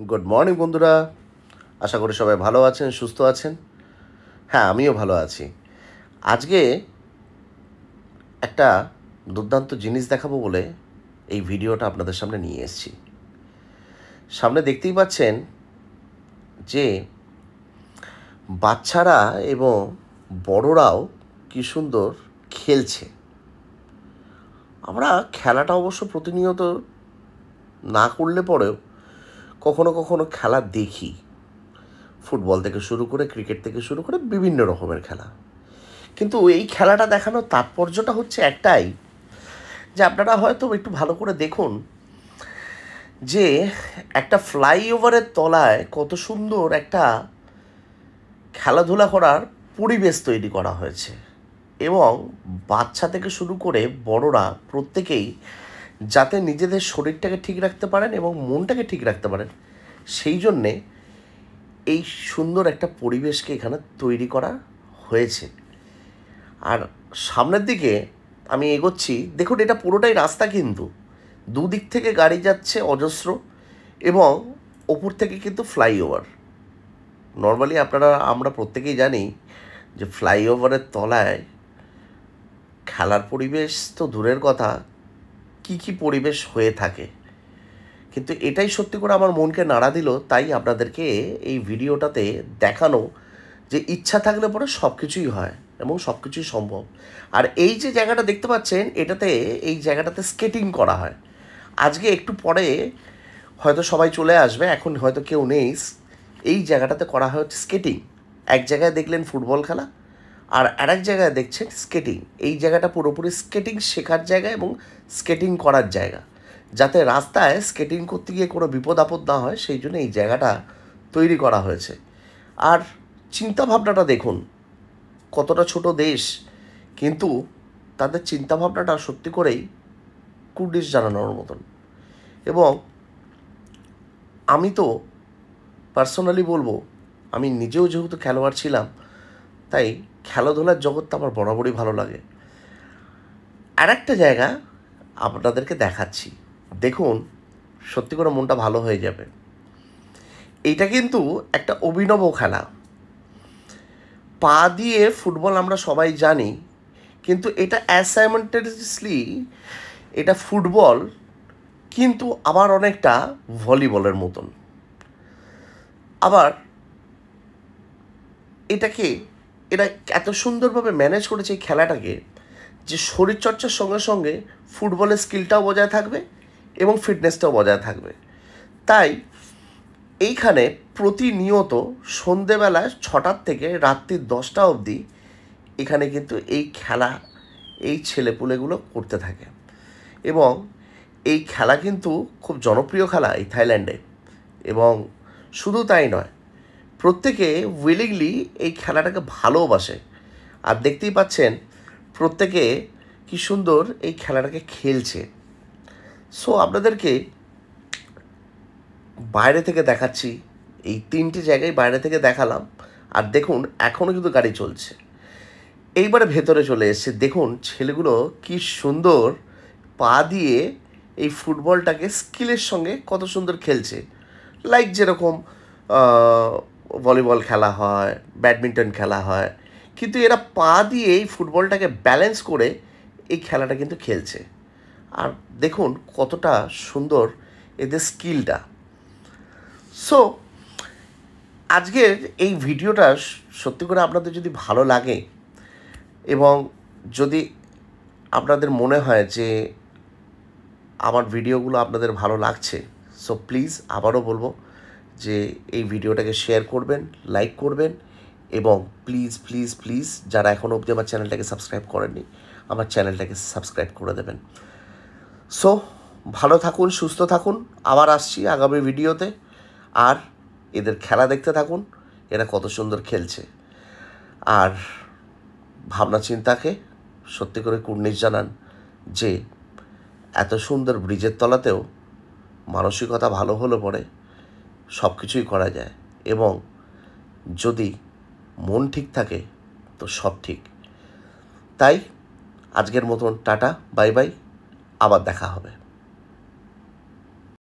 Good morning বন্ধুরা, আশা করি সবাই ভালো আছেন, সুস্থ আছেন। হ্যাঁ, আমিও ভালো আছি। আজকে একটা দুর্দান্ত জিনিস দেখাবো বলে এই ভিডিওটা আপনাদের সামনে নিয়ে এসেছি। সামনে দেখতেই পাচ্ছেন যে বাচ্চারা এবং বড়রাও কি সুন্দর খেলছে। আমরা খেলাটা অবশ্য প্রতিনিয়ত না করলে পরেও কখনো কখনো খেলা দেখি। ফুটবল থেকে শুরু করে, ক্রিকেট থেকে শুরু করে বিভিন্ন রকমের খেলা। কিন্তু এই খেলাটা দেখানোর তাৎপর্যটা হচ্ছে একটাই, যে আপনারা হয়তো একটু ভালো করে দেখুন যে একটা ফ্লাইওভারের তলায় কত সুন্দর একটা খেলাধুলা করার পরিবেশ তৈরি করা হয়েছে, এবং বাচ্চা থেকে শুরু করে বড়রা প্রত্যেকেই যাতে নিজেদের শরীরটাকে ঠিক রাখতে পারেন এবং মনটাকে ঠিক রাখতে পারেন, সেই জন্যে এই সুন্দর একটা পরিবেশকে এখানে তৈরি করা হয়েছে। আর সামনের দিকে আমি এগোচ্ছি, দেখুন এটা পুরোটাই রাস্তা, কিন্তু দুদিক থেকে গাড়ি যাচ্ছে অজস্র, এবং ওপর থেকে কিন্তু ফ্লাইওভার। নর্মালি আমরা প্রত্যেকেই জানি যে ফ্লাইওভারের তলায় খেলার পরিবেশ তো দূরের কথা, কি পরিবেশ হয়ে থাকে। কিন্তু এটাই সত্যি করে আমার মনকে নাড়া দিল, তাই আপনাদেরকে এই ভিডিওটাতে দেখানো যে ইচ্ছা থাকলে পরে সব কিছুই হয় এবং সব কিছুই সম্ভব। আর এই যে জায়গাটা দেখতে পাচ্ছেন, এই জায়গাটাতে স্কেটিং করা হয়। আজকে একটু পরে হয়তো সবাই চলে আসবে, এখন হয়তো কেউ নেই। এই জায়গাটাতে করা হয় হচ্ছে স্কেটিং। এক জায়গায় দেখলেন ফুটবল খেলা, আর আরেক জায়গায় দেখছেন স্কেটিং। এই জায়গাটা পুরোপুরি স্কেটিং শেখার জায়গা এবং স্কেটিং করার জায়গা, যাতে রাস্তায় স্কেটিং করতে গিয়ে কোনো বিপদ আপদ না হয়, সেই জন্য এই জায়গাটা তৈরি করা হয়েছে। আর চিন্তাভাবনাটা দেখুন, কতটা ছোট দেশ, কিন্তু তাদের চিন্তাভাবনাটা সত্যি করেই কুর্নিশ জানানোর মতন। এবং আমি তো পার্সোনালি বলবো, আমি নিজেও যেহেতু খেলোয়াড় ছিলাম, তাই খেলাধুলার জগৎটা আমার বরাবরই ভালো লাগে। আর একটা জায়গা আপনাদেরকে দেখাচ্ছি, দেখুন, সত্যি করে মনটা ভালো হয়ে যাবে। এইটা কিন্তু একটা অভিনব খেলা। পা দিয়ে ফুটবল আমরা সবাই জানি, কিন্তু এটা অ্যাসাইমেন্টাসলি এটা ফুটবল, কিন্তু আবার অনেকটা ভলিবলের মতন। আবার এরা এত সুন্দরভাবে ম্যানেজ করেছে এই খেলাটাকে, যে শরীরচর্চার সঙ্গে সঙ্গে ফুটবলের স্কিলটাও বজায় থাকবে এবং ফিটনেসটাও বজায় থাকবে। তাই এইখানে প্রতিনিয়ত সন্ধেবেলা 6টার থেকে রাত্রি 10টা অবধি এখানে কিন্তু এই খেলা এই ছেলেপুলেগুলো করতে থাকে। এবং এই খেলা কিন্তু খুব জনপ্রিয় খেলা এই থাইল্যান্ডে। এবং শুধু তাই নয়, প্রত্যেকে উইলিংলি এই খেলাটাকে ভালোবাসে। আর দেখতেই পাচ্ছেন প্রত্যেকে কি সুন্দর এই খেলাটাকে খেলছে। সো আপনাদেরকে বাইরে থেকে দেখাচ্ছি, এই 3টে জায়গায় বাইরে থেকে দেখালাম। আর দেখুন এখনও কিন্তু গাড়ি চলছে। এইবারে ভেতরে চলে এসছে, দেখুন ছেলেগুলো কি সুন্দর পা দিয়ে এই ফুটবলটাকে স্কিলের সঙ্গে কত সুন্দর খেলছে। লাইক যেরকম ভলিবল খেলা হয়, ব্যাডমিন্টন খেলা হয়, কিন্তু এরা পা দিয়ে এই ফুটবলটাকে ব্যালেন্স করে এই খেলাটা কিন্তু খেলছে। আর দেখুন কতটা সুন্দর এদের স্কিলটা। সো আজকের এই ভিডিওটা সত্যি করে আপনাদের যদি ভালো লাগে এবং যদি আপনাদের মনে হয় যে আমার ভিডিওগুলো আপনাদের ভালো লাগছে, সো প্লিজ আবারও বলবো যে এই ভিডিওটাকে শেয়ার করবেন, লাইক করবেন, এবং প্লিজ প্লিজ প্লিজ যারা এখনও অবধি আমার চ্যানেলটাকে সাবস্ক্রাইব করেননি, আমার চ্যানেলটাকে সাবস্ক্রাইব করে দেবেন। সো ভালো থাকুন, সুস্থ থাকুন, আবার আসছি আগামী ভিডিওতে। আর এদের খেলা দেখতে থাকুন, এরা কত সুন্দর খেলছে। আর ভাবনা চিন্তাকে সত্যি করে কুর্নিশ জানান যে এত সুন্দর ব্রিজের তলাতেও মানসিকতা ভালো হলে পরে সব কিছুই করা যায়, এবং যদি মন ঠিক থাকে তো সব ঠিক। তাই আজকের মতন টাটা, বাই বাই, আবার দেখা হবে।